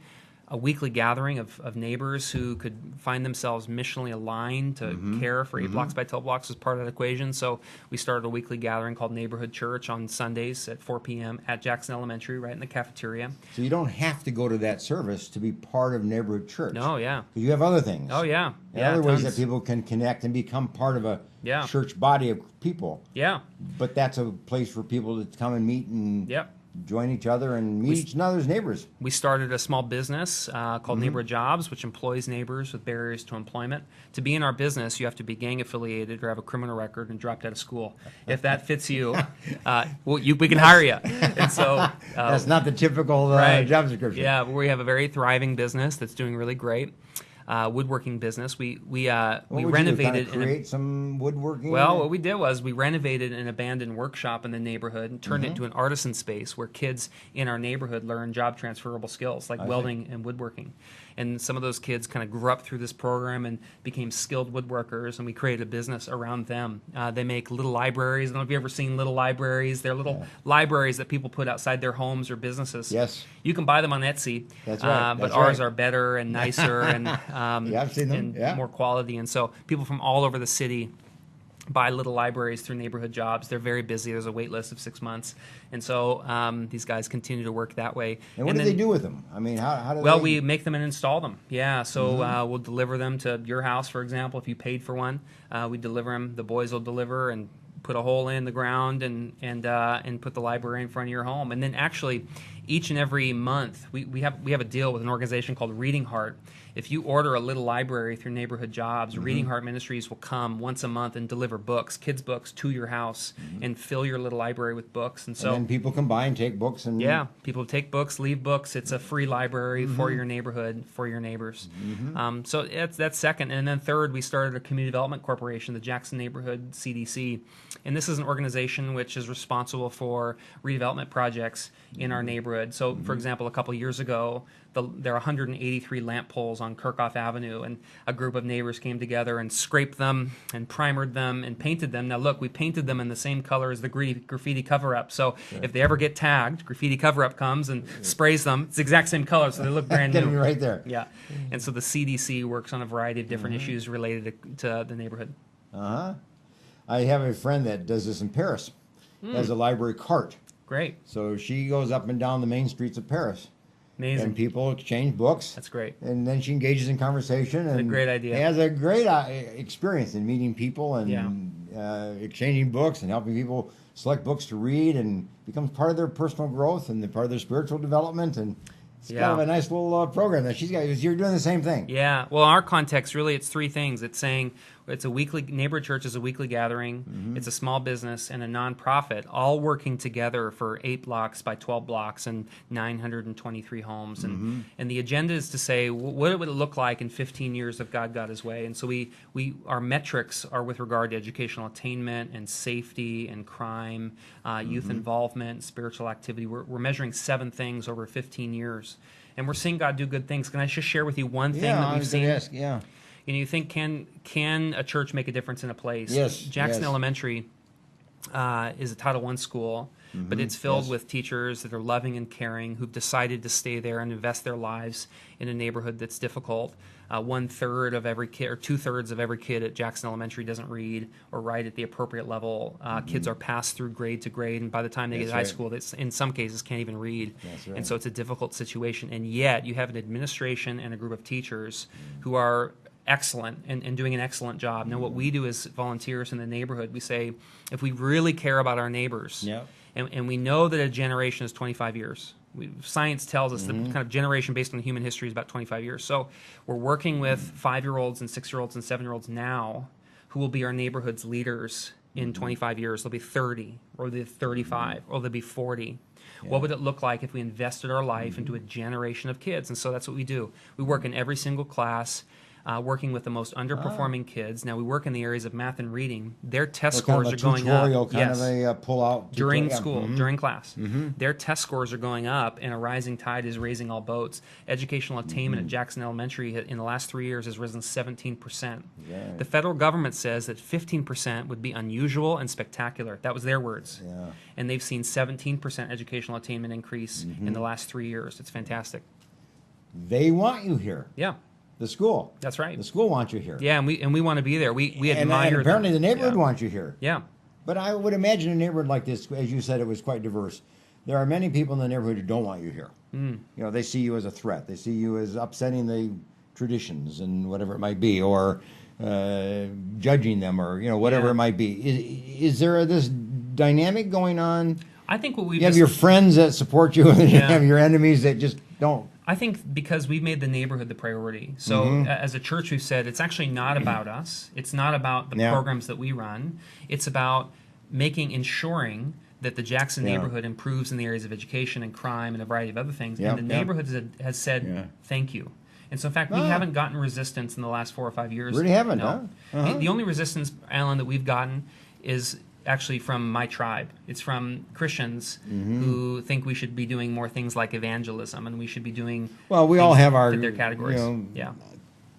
a weekly gathering of neighbors who could find themselves missionally aligned to care for 8 blocks by 12 blocks was part of that equation. So we started a weekly gathering called Neighborhood Church on Sundays at 4 p.m. at Jackson Elementary, right in the cafeteria. So you don't have to go to that service to be part of Neighborhood Church. No, yeah. Because you have other things. Oh, yeah. And other ways that people can connect and become part of a church body of people. Yeah. But that's a place for people to come and meet and join each other and meet each other's neighbors. We started a small business called Neighborhood Jobs, which employs neighbors with barriers to employment. To be in our business, you have to be gang affiliated or have a criminal record and dropped out of school. If that fits you, we can hire you. And so that's not the typical job description. Yeah, we have a very thriving business that's doing really great. Woodworking business. We renovated. Create some woodworking. Well, what we did was we renovated an abandoned workshop in the neighborhood and turned it into an artisan space where kids in our neighborhood learn job transferable skills like welding and woodworking. And some of those kids kind of grew up through this program and became skilled woodworkers, and we created a business around them. They make little libraries. I don't know if you've ever seen little libraries. They're little libraries that people put outside their homes or businesses. Yes. You can buy them on Etsy. That's right. But ours are better and nicer and I've seen them. and more quality. And so people from all over the city buy little libraries through Neighborhood Jobs. They're very busy. There's a wait list of 6 months. And so these guys continue to work that way. And what do they do with them? I mean, how do Well, we make them and install them. Yeah, so we'll deliver them to your house, for example, if you paid for one. We deliver them. The boys will deliver and put a hole in the ground and put the library in front of your home. And then actually, each and every month, we have a deal with an organization called Reading Heart. If you order a little library through Neighborhood Jobs, Reading Heart Ministries will come once a month and deliver books, kids' books, to your house and fill your little library with books. And so then people can buy and take books. And people take books, leave books. It's a free library for your neighborhood, for your neighbors. So that's second. And then third, we started a community development corporation, the Jackson Neighborhood CDC. And this is an organization which is responsible for redevelopment projects in our neighborhood. So, for example, a couple of years ago, there are 183 lamp poles on Kirkhoff Avenue, and a group of neighbors came together and scraped them and primered them and painted them. Now, look, we painted them in the same color as the graffiti cover-up. So if they ever get tagged, graffiti cover-up comes and sprays them. It's the exact same color, so they look brand new. Get me right there. Yeah. And so the CDC works on a variety of different issues related to the neighborhood. I have a friend that does this in Paris. Has a library cart. Great. So she goes up and down the main streets of Paris. Amazing. And people exchange books. That's great. And then she engages in conversation. That's a great idea. Has a great experience in meeting people and exchanging books and helping people select books to read, and becomes part of their personal growth and part of their spiritual development. And it's kind of a nice little program that she's got. You're doing the same thing. Yeah. Well, in our context, really, it's three things. It's saying it's a weekly neighborhood church is a weekly gathering. It's a small business and a nonprofit, all working together for 8 blocks by 12 blocks and 923 homes. And the agenda is to say, what would it look like in 15 years if God got his way? And so our metrics are with regard to educational attainment and safety and crime, youth involvement, spiritual activity. We're measuring 7 things over 15 years. And we're seeing God do good things. Can I just share with you one thing that we've seen? And you think, can a church make a difference in a place? Yes. Jackson Elementary is a Title I school, but it's filled with teachers that are loving and caring, who've decided to stay there and invest their lives in a neighborhood that's difficult. 1/3 of every kid, or 2/3 of every kid at Jackson Elementary doesn't read or write at the appropriate level. Kids are passed through grade to grade, and by the time they get to high school, they, in some cases, can't even read. And so it's a difficult situation. And yet, you have an administration and a group of teachers who are excellent and doing an excellent job. Now, what we do as volunteers in the neighborhood, we say, if we really care about our neighbors, and we know that a generation is 25 years. Science tells us the kind of generation based on human history is about 25 years. So we're working with 5-year-olds and 6-year-olds and 7-year-olds now who will be our neighborhood's leaders in 25 years? There'll be 30, or there'll be 35, or there'll be 40. What would it look like if we invested our life into a generation of kids? And so that's what we do. We work in every single class, working with the most underperforming kids. Now, we work in the areas of math and reading. Their test scores are going up. Kind of a pull-out. During school, during class. Their test scores are going up, and a rising tide is raising all boats. Educational attainment at Jackson Elementary in the last 3 years has risen 17%. The federal government says that 15% would be unusual and spectacular. That was their words. And they've seen 17% educational attainment increase in the last 3 years. It's fantastic. They want you here. Yeah. The school. That's right. The school wants you here. Yeah, and we want to be there. We admire and apparently them. the neighborhood wants you here. Yeah. But I would imagine a neighborhood like this, as you said, it was quite diverse. There are many people in the neighborhood who don't want you here. You know, they see you as a threat. They see you as upsetting the traditions and whatever it might be, or judging them, or whatever it might be. Is there this dynamic going on? I think what we have your friends that support you, and you have your enemies that just don't. I think because we've made the neighborhood the priority. So as a church, we've said it's actually not about us. It's not about the programs that we run. It's about ensuring that the Jackson neighborhood improves in the areas of education and crime and a variety of other things. And the neighborhood has said, thank you. And so, in fact, we haven't gotten resistance in the last 4 or 5 years. Really haven't, no. The only resistance, Alan, that we've gotten is actually from my tribe. It's from Christians who think we should be doing more things like evangelism, and we should be doing. Well, we all have our their categories.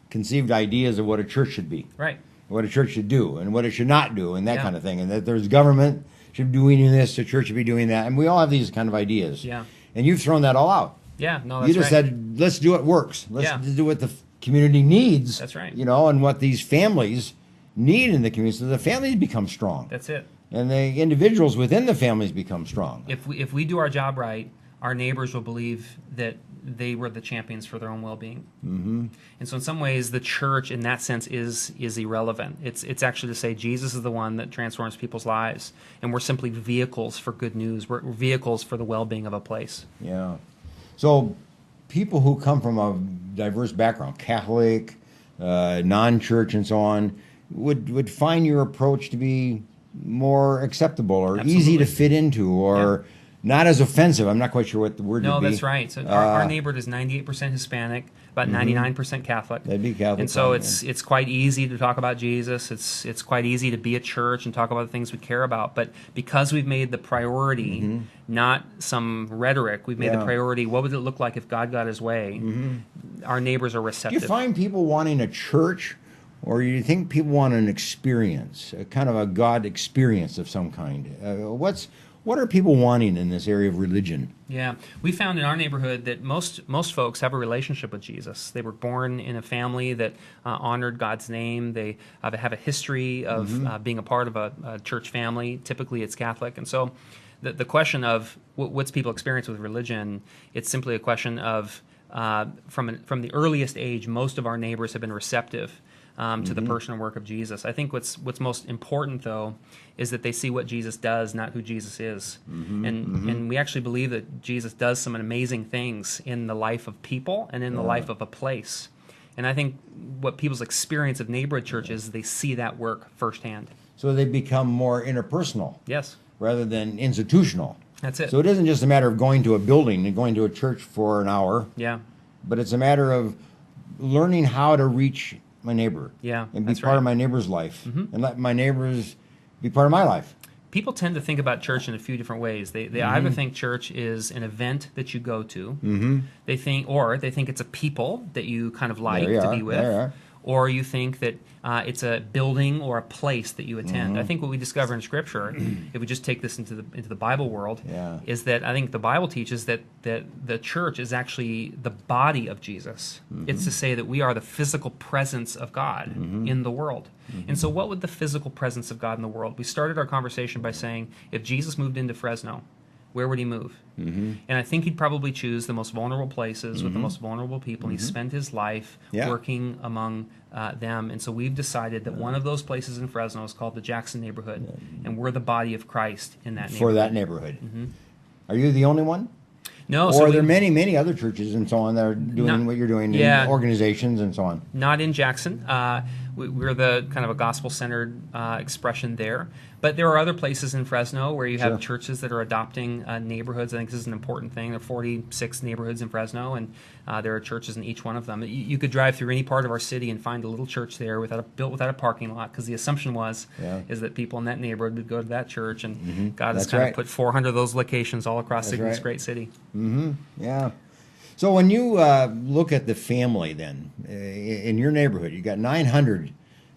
Conceived ideas of what a church should be, right? What a church should do, and what it should not do, and that kind of thing. And that there's government should be doing this, the church should be doing that, and we all have these kind of ideas. Yeah. And you've thrown that all out. Yeah. No, that's you just right. said, let's do what works. Let's do what the community needs. That's right. And what these families need in the community, so the families become strong. That's it. And the individuals within the families become strong. If we do our job right, our neighbors will believe that they were the champions for their own well-being. And so in some ways, the church, in that sense, is irrelevant. It's actually to say Jesus is the one that transforms people's lives, and we're simply vehicles for good news. We're vehicles for the well-being of a place. Yeah. So people who come from a diverse background, Catholic, non-church, and so on, would find your approach to be more acceptable or easy to fit into, or not as offensive. I'm not quite sure what the word would be. No, that's right. So our neighborhood is 98% Hispanic, about 99% Catholic. That'd be Catholic. And so it's quite easy to talk about Jesus. It's quite easy to be a church and talk about the things we care about. But because we've made the priority, not some rhetoric, we've made the priority, what would it look like if God got his way? Our neighbors are receptive. Do you find people wanting a church, or do you think people want an experience, a kind of a God experience of some kind? What are people wanting in this area of religion? Yeah, we found in our neighborhood that most folks have a relationship with Jesus. They were born in a family that honored God's name. They have a history of being a part of a church family. Typically, it's Catholic. And so the question of what's people experience with religion, it's simply a question of from the earliest age, most of our neighbors have been receptive to the person and work of Jesus. I think what's most important, though, is that they see what Jesus does, not who Jesus is. And we actually believe that Jesus does some amazing things in the life of people and in the life of a place. And I think what people's experience of neighborhood church is they see that work firsthand. So they become more interpersonal. Yes. Rather than institutional. That's it. So it isn't just a matter of going to a building and going to a church for an hour. Yeah. But it's a matter of learning how to reach my neighbor. Yeah, and be part of my neighbor's life, and let my neighbors be part of my life. People tend to think about church in a few different ways. They either think church is an event that you go to. They think it's a people that you kind of like to be with, or you think that it's a building or a place that you attend. I think what we discover in Scripture, if we just take this into the Bible world, is that I think the Bible teaches that the church is actually the body of Jesus. It's to say that we are the physical presence of God in the world. And so what would the physical presence of God in the world? We started our conversation by saying, if Jesus moved into Fresno, where would he move? And I think he'd probably choose the most vulnerable places with the most vulnerable people. And he spent his life working among them. And so we've decided that one of those places in Fresno is called the Jackson neighborhood. And we're the body of Christ in that neighborhood. For that neighborhood. Are you the only one? No. Or are there many other churches and so on that are doing what you're doing, organizations and so on? Not in Jackson. we're the kind of a gospel-centered expression there. But there are other places in Fresno where you have churches that are adopting neighborhoods. I think this is an important thing. There are 46 neighborhoods in Fresno, and there are churches in each one of them. You could drive through any part of our city and find a little church there built without a parking lot, because the assumption is that people in that neighborhood would go to that church, and God has kind of put 400 of those locations all across this great city. Yeah. So when you look at the family then, in your neighborhood, you got 900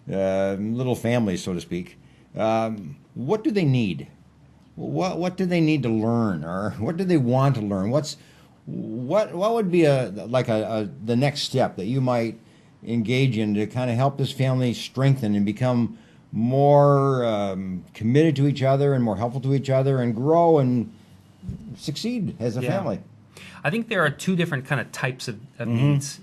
little families, so to speak. What do they need? What do they need to learn, or what do they want to learn? What would be the next step that you might engage in to kind of help this family strengthen and become more committed to each other and more helpful to each other and grow and succeed as a family? I think there are two different kind of types of needs.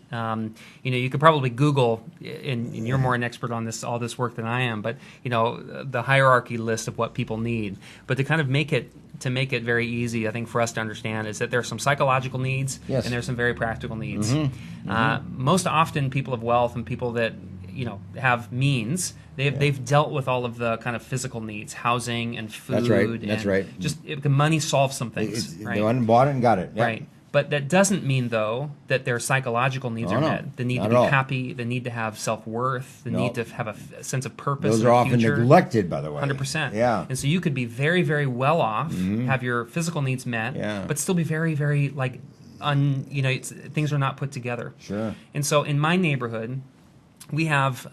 You could probably Google, and you're more an expert on all this work than I am, but the hierarchy list of what people need. But to kind of make it very easy, I think for us to understand is that there are some psychological needs and there's some very practical needs. Most often, people of wealth and people that have means, they've dealt with all of the kind of physical needs, housing and food. That's right. Just money solves some things. They went and bought it and got it. Yep. Right. But that doesn't mean, though, that their psychological needs are met. The need to be happy, the need to have self-worth, the need to have a sense of purpose. Those are often neglected, by the way. 100%. Yeah. And so you could be very, very well off, have your physical needs met, but still be very, very, things are not put together. Sure. And so in my neighborhood, we have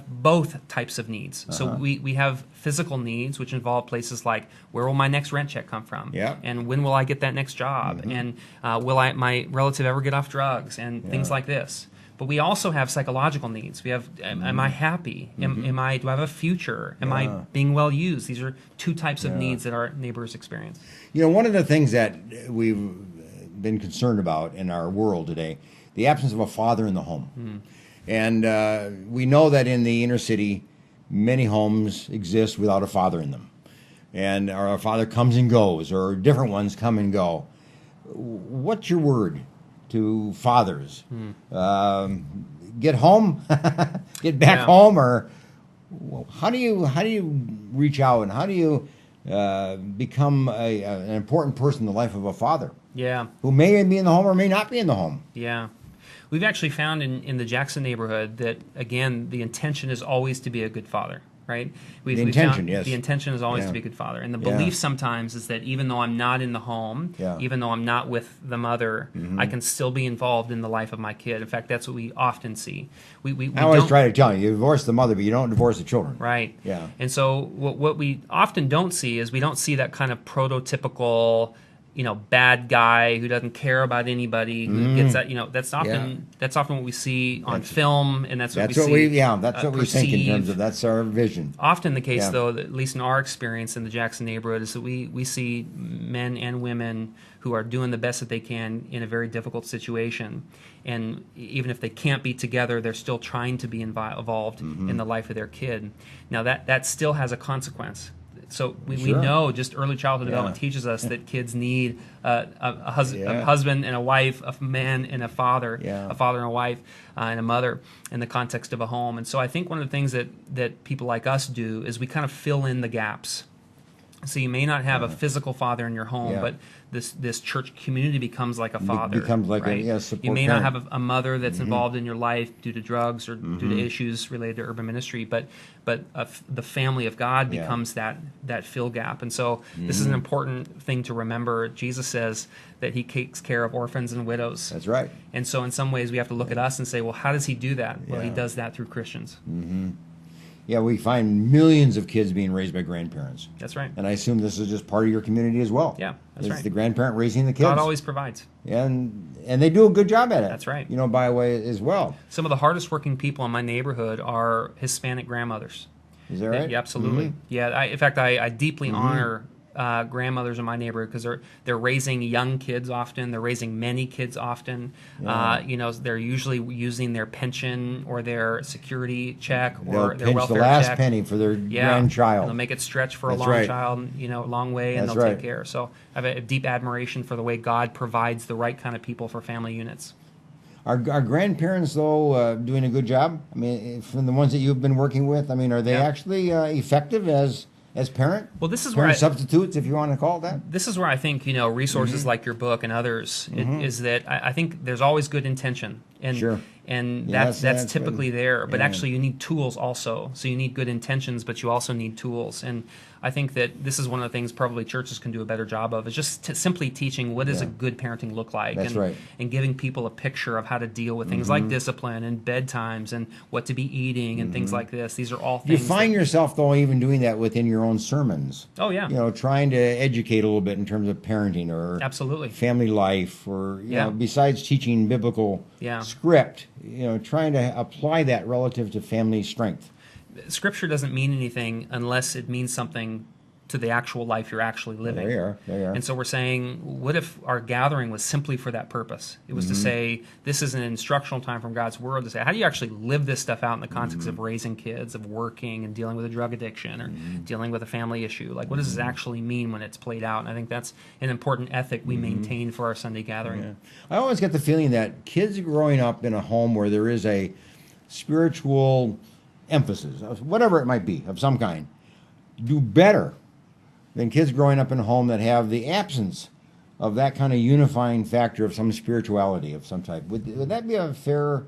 both types of needs. So we have physical needs, which involve places like, where will my next rent check come from? And when will I get that next job? And will my relative ever get off drugs? And things like this. But we also have psychological needs. We have, am I happy? Do I have a future? Am I being well used? These are two types of needs that our neighbors experience. One of the things that we've been concerned about in our world today, the absence of a father in the home. And we know that in the inner city, many homes exist without a father in them. And our father comes and goes, or different ones come and go. What's your word to fathers? Get home? Get back home? Or how do you reach out, and how do you become an important person in the life of a father? Who may be in the home or may not be in the home? We've actually found in the Jackson neighborhood that, again, the intention is always to be a good father, right? The intention is always to be a good father. And the belief sometimes is that even though I'm not in the home, even though I'm not with the mother, I can still be involved in the life of my kid. In fact, that's what we often see. I always try to tell you divorce the mother, but you don't divorce the children. Right. Yeah. And so what we often don't see is we don't see that kind of prototypical bad guy who doesn't care about anybody, who gets that, that's often what we see on film, and that's what we see. That's what we think in terms of, that's our vision. Often the case, though, at least in our experience in the Jackson neighborhood, is that we see men and women who are doing the best that they can in a very difficult situation. And even if they can't be together, they're still trying to be involved in the life of their kid. Now, that still has a consequence. So we know just early childhood development teaches us that kids need a husband and a wife, a man and a father and a wife, and a mother in the context of a home. And so I think one of the things that people like us do is we kind of fill in the gaps. So you may not have a physical father in your home, but this church community becomes like a father. Becomes like a support. You may not have a mother that's involved in your life due to drugs or due to issues related to urban ministry, but the family of God becomes that fill gap. And so this is an important thing to remember. Jesus says that he takes care of orphans and widows. That's right. And so in some ways we have to look at us and say, well, how does he do that? Well, he does that through Christians. Yeah, we find millions of kids being raised by grandparents. That's right. And I assume this is just part of your community as well. Yeah, that's right. It's the grandparent raising the kids. God always provides. And they do a good job at it. That's right. By a way as well. Some of the hardest working people in my neighborhood are Hispanic grandmothers. Is that right? Yeah, absolutely. Yeah, in fact, I deeply honor grandmothers in my neighborhood because they're raising young kids often. They're raising many kids often. They're usually using their pension or their security check or their welfare check. They'll pinch the last penny for their grandchild. And they'll make it stretch for a long child, a long way, and they'll take care. So I have a deep admiration for the way God provides the right kind of people for family units. Are grandparents, though, doing a good job? I mean, from the ones that you've been working with, I mean, are they actually effective as parent? Well, this is parent where substitutes, if you want to call it that. This is where I think resources like your book and others is that I think there's always good intention, and Sure. and Yeah, that's good. typically there. But Yeah. actually, you need tools also. So you need good intentions, but you also need tools. And I think that this is one of the things probably churches can do a better job of is just simply teaching what does a good parenting look like, That's right. and giving people a picture of how to deal with things like discipline and bedtimes and what to be eating and things like this. These are all You things. find yourself, though, even doing that within your own sermons. Oh, yeah. You know, trying to educate a little bit in terms of parenting or Absolutely. family life, or you Yeah. know, besides teaching biblical Yeah. script, you know, trying to apply that relative to family strength. Scripture doesn't mean anything unless it means something to the actual life you're actually living. There you are. And so we're saying, what if our gathering was simply for that purpose? It was to say, this is an instructional time from God's Word to say, how do you actually live this stuff out in the context of raising kids, of working and dealing with a drug addiction or dealing with a family issue? Like, what does this actually mean when it's played out? And I think that's an important ethic we maintain for our Sunday gathering. Yeah. I always get the feeling that kids growing up in a home where there is a spiritual emphasis, whatever it might be, of some kind, do better than kids growing up in a home that have the absence of that kind of unifying factor of some spirituality of some type. Would that be a fair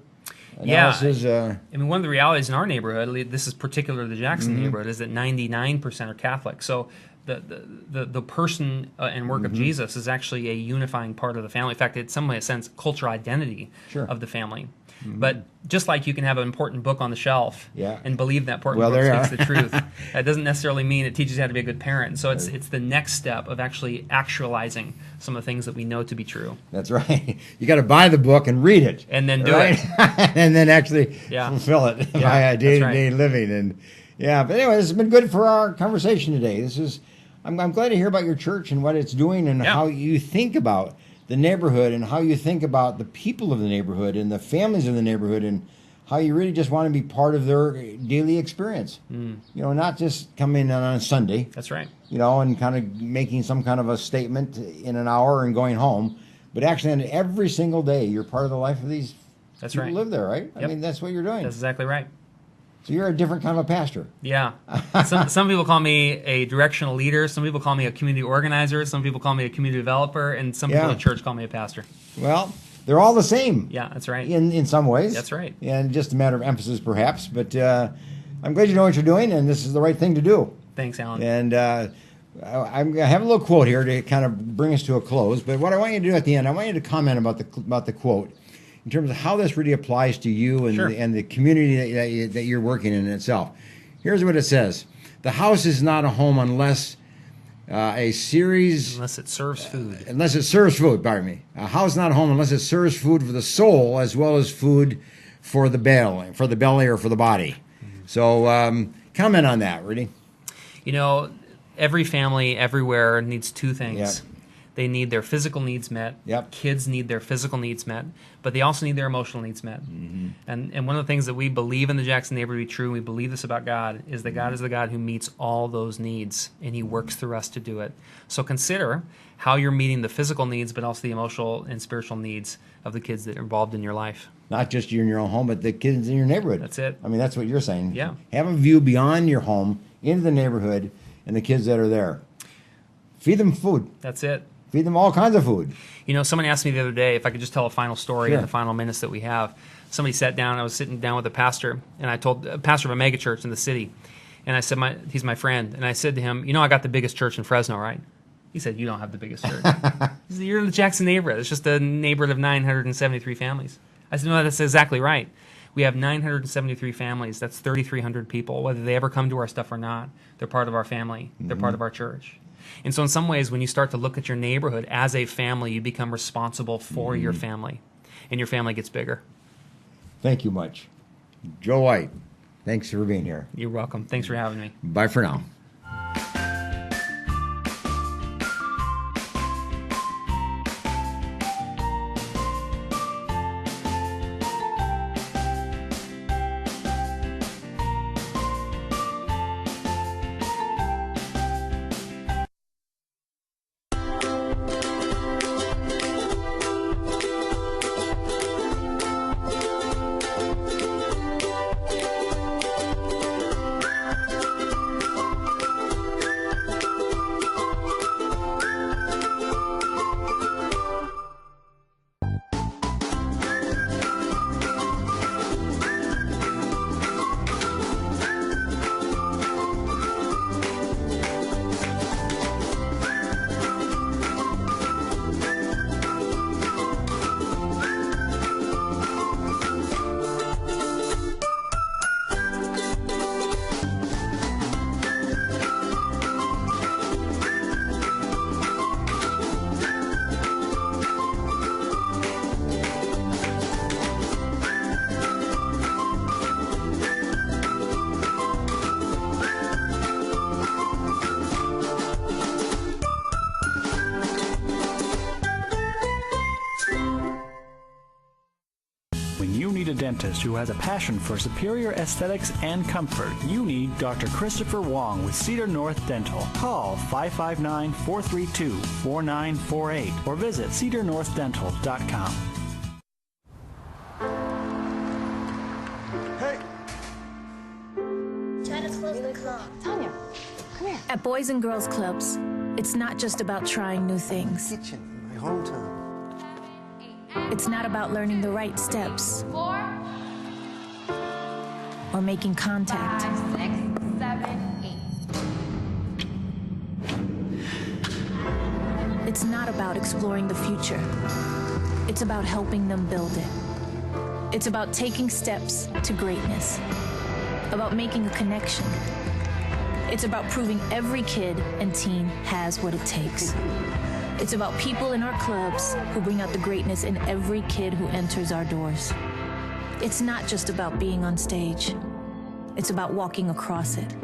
analysis? Yeah. I mean, one of the realities in our neighborhood, this is particular to the Jackson neighborhood, is that 99% are Catholic. So the person and work of Jesus is actually a unifying part of the family. In fact, it's some way, a sense, cultural identity of the family. But just like you can have an important book on the shelf and believe that important book speaks the truth, that doesn't necessarily mean it teaches you how to be a good parent. So it's the next step of actually actualizing some of the things that we know to be true. That's right. You got to buy the book and read it. And then do it. And then actually Yeah. fulfill it Yeah, by that's day-to-day right. living. And yeah, but anyway, this has been good for our conversation today. I'm glad to hear about your church and what it's doing and how you think about the neighborhood and how you think about the people of the neighborhood and the families of the neighborhood and how you really just want to be part of their daily experience. You know, not just coming in on a Sunday. That's right. You know, and kind of making some kind of a statement in an hour and going home, but actually on every single day you're part of the life of these people who live there, right? I mean, that's what you're doing. That's exactly right. So you're a different kind of a pastor. Yeah. Some people call me a directional leader. Some people call me a community organizer. Some people call me a community developer. And some people in church call me a pastor. Well, they're all the same. Yeah, that's right. In some ways. That's right. And just a matter of emphasis, perhaps. But I'm glad you know what you're doing, and this is the right thing to do. Thanks, Alan. And I have a little quote here to kind of bring us to a close. But what I want you to do at the end, I want you to comment about the quote in terms of how this really applies to you and the community that you're working in itself. Here's what it says: the house is not a home unless unless it serves food. Unless it serves food, pardon me. A house is not a home unless it serves food for the soul as well as food for the belly or for the body. So comment on that, Rudy. You know, every family everywhere needs two things. Yep. They need their physical needs met. Yep. Kids need their physical needs met, but they also need their emotional needs met. And one of the things that we believe in the Jackson neighborhood to be true, and we believe this about God, is that God is the God who meets all those needs, and He works through us to do it. So consider how you're meeting the physical needs, but also the emotional and spiritual needs of the kids that are involved in your life. Not just you in your own home, but the kids in your neighborhood. That's it. I mean, that's what you're saying. Yeah. Have a view beyond your home, into the neighborhood, and the kids that are there. Feed them food. That's it. Feed them all kinds of food. You know, someone asked me the other day if I could just tell a final story in Sure. the final minutes that we have. Somebody sat down. I was sitting down with a pastor, and I told a pastor of a mega church in the city, and I said, he's my friend, and I said to him, you know, I got the biggest church in Fresno, right? He said, you don't have the biggest church. He said, you're in the Jackson neighborhood. It's just a neighborhood of 973 families. I said, no, that's exactly right. We have 973 families. That's 3,300 people. Whether they ever come to our stuff or not, they're part of our family. They're part of our church. And so in some ways, when you start to look at your neighborhood as a family, you become responsible for your family, and your family gets bigger. Thank you much. Joe White, thanks for being here. You're welcome. Thanks for having me. Bye for now. dentist who has a passion for superior aesthetics and comfort, you need Dr. Christopher Wong with Cedar North Dental. Call 559-432-4948 or visit cedarnorthdental.com. Tanya, come here. At Boys and Girls Clubs, it's not just about trying new things. Kitchen in my hometown. It's not about learning the right steps. 4 or making contact. 5, 6, 7, 8. It's not about exploring the future. It's about helping them build it. It's about taking steps to greatness. About making a connection. It's about proving every kid and teen has what it takes. It's about people in our clubs who bring out the greatness in every kid who enters our doors. It's not just about being on stage. It's about walking across it.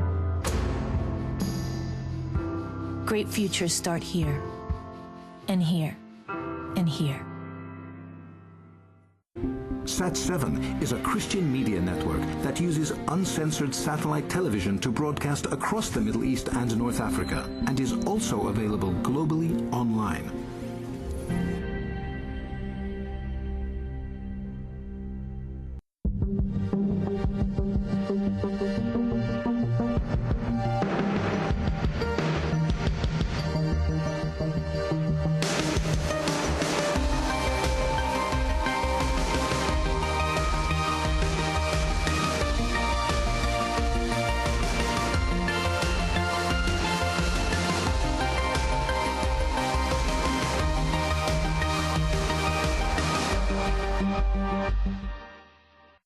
Great futures start here, and here, and here. Sat7 is a Christian media network that uses uncensored satellite television to broadcast across the Middle East and North Africa, and is also available globally online.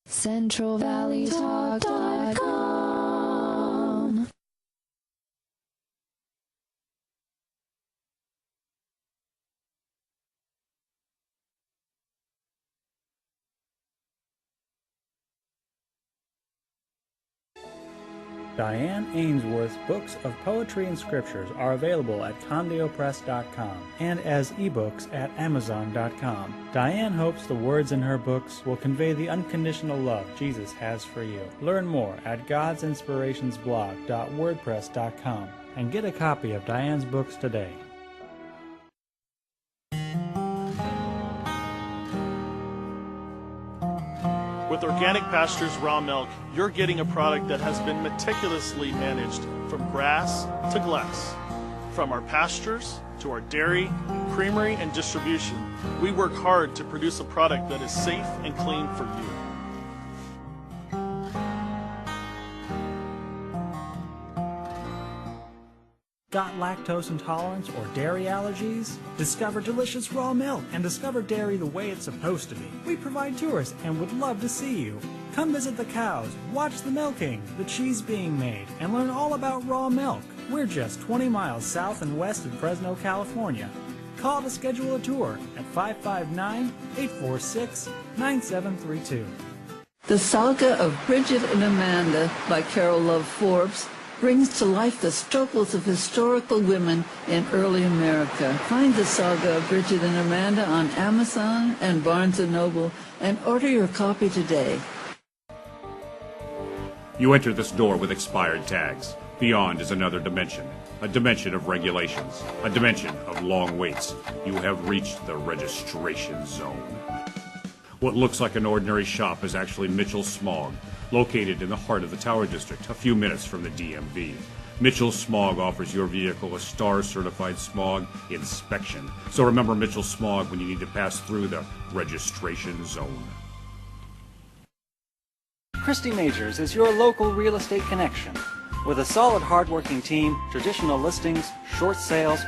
CentralValleyTalk.com. Diane Ainsworth's books of poetry and scriptures are available at CondeoPress.com and as ebooks at Amazon.com. Diane hopes the words in her books will convey the unconditional love Jesus has for you. Learn more at godsinspirationsblog.wordpress.com and get a copy of Diane's books today. With Organic Pastures Raw Milk, you're getting a product that has been meticulously managed from grass to glass. From our pastures to our dairy, creamery, and distribution, we work hard to produce a product that is safe and clean for you. Got lactose intolerance or dairy allergies? Discover delicious raw milk and discover dairy the way it's supposed to be. We provide tours and would love to see you. Come visit the cows, watch the milking, the cheese being made, and learn all about raw milk. We're just 20 miles south and west of Fresno, California. Call to schedule a tour at 559-846-9732. The Saga of Bridget and Amanda by Carol Love Forbes brings to life the struggles of historical women in early America. Find the Saga of Bridget and Amanda on Amazon and Barnes & Noble and order your copy today. You enter this door with expired tags. Beyond is another dimension, a dimension of regulations, a dimension of long waits. You have reached the registration zone. What looks like an ordinary shop is actually Mitchell Smog, located in the heart of the Tower District, a few minutes from the DMV. Mitchell Smog offers your vehicle a STAR-certified smog inspection. So remember Mitchell Smog when you need to pass through the registration zone. Christy Majors is your local real estate connection. With a solid, hardworking team, traditional listings, short sales,